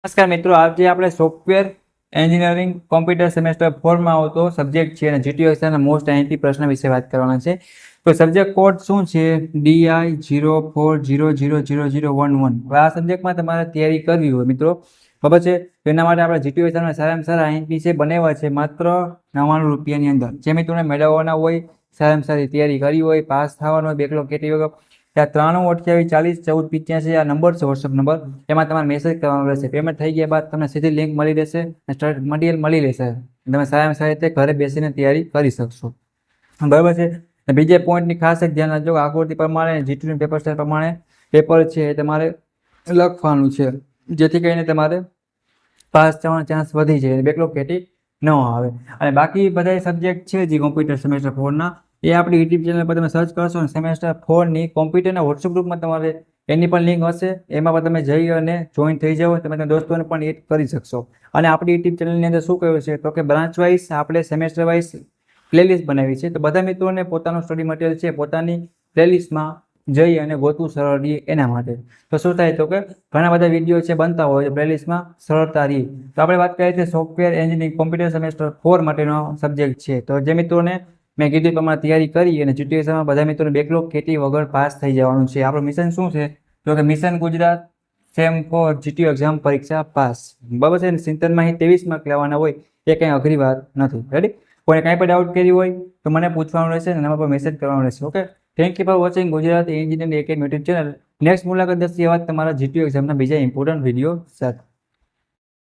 નમસ્કાર મિત્રો, આજે આપણે સોફ્ટવેર એન્જિનિયરિંગ કોમ્પ્યુટર સેમેસ્ટર 4 માં આવતો સબ્જેક્ટ છે અને જીટીયુએસના મોસ્ટ આઈએમપી પ્રશ્ન વિશે વાત કરવાના છે. તો સબ્જેક્ટ કોડ શું છે? DI04000011. આ સબ્જેક્ટમાં તમારે તૈયારી કરવી હોય મિત્રો, ખબર છે, તો એના માટે આપણે જીટીયુએસના સારામાં સારા આઈએમપી છે બનાવ્યા છે માત્ર 99 રૂપિયાની અંદર. જે મિત્રોને મેળવવાના હોય, સારામાં સારી તૈયારી કરી હોય, પાસ થવાનો હોય, બેકલોગ કેટી વગર, ત્યાં 9328401485 આ નંબર છે, વોટ્સઅપ નંબર. એમાં તમારે મેસેજ કરવાનો રહેશે. પેમેન્ટ થઈ ગયા બાદ તમને સીધી લિંક મળી રહેશે અને સ્ટડી મટીરિયલ મળી રહેશે. તમે સારામાં સારી રીતે ઘરે બેસીને તૈયારી કરી શકશો, બરાબર છે. બીજા પોઈન્ટની ખાસ એક ધ્યાન રાખજો, આકૃતિ પ્રમાણે જીટીયુનું પેપર સ્ટાઇલ પ્રમાણે પેપર છે એ તમારે લખવાનું છે, જેથી કરીને તમારે પાસ થવાનો ચાન્સ વધી જાય, બેકલોગ કેટી ન આવે. અને બાકી બધા સબ્જેક્ટ છે જે કોમ્પ્યુટર સેમેસ્ટર 4ના, એ આપણી યુટ્યુબ ચેનલ પર તમે સર્ચ કરશો અને સેમેસ્ટર 4ની કોમ્પ્યુટરના વોટ્સઅપ ગ્રુપમાં તમારે એની પણ લિંક હશે, એમાં પણ તમે જઈ અને જોઈન થઈ જાઓ, તમે તમારા દોસ્તોને પણ એડ કરી શકશો. અને આપણી યુટ્યુબ ચેનલની અંદર શું કહ્યું છે, તો કે બ્રાન્ચ વાઇઝ આપણે સેમેસ્ટર વાઇઝ પ્લેલિસ્ટ બનાવી છે. તો બધા મિત્રોને પોતાનું સ્ટડી મટીરિયલ છે પોતાની પ્લેલિસ્ટમાં જઈ અને ગોતવું સરળ રહે એના માટે. તો શું થાય, તો કે ઘણા બધા વિડીયો છે બનતા હોય પ્લેલિસ્ટમાં સરળતા રહી. તો આપણે વાત કરીએ છીએ સોફ્ટવેર એન્જિનિયરિંગ કોમ્પ્યુટર સેમેસ્ટર 4 માટેનો સબ્જેક્ટ છે. તો જે મિત્રોને મેં કીધું પ્રમાણે તૈયારી કરી અને જીટીયુમાં બધા મિત્રોને બેકલોગ કેટી વગર પાસ થઈ જવાનું છે. આપણું મિશન શું છે, તો કે mission Gujarat sem 4 GTU exam પરીક્ષા પાસ, બરાબર છે. 70માંથી 23 માર્ક લેવાના હોય, એ કંઈ અઘરી વાત નથી. રેડી? કોઈને કાંઈ પણ ડાઉટ કરી હોય તો મને પૂછવાનું રહેશે અને નંબર પર મેસેજ કરવાનો રહેશે. Okay, thank you for watching Gujarat engineering academy YouTube channel. Next મુલાકાત દસથી વાત તમારા જીટીયુ એક્ઝામના બીજા ઇમ્પોર્ટન્ટ વિડીયો સાથે.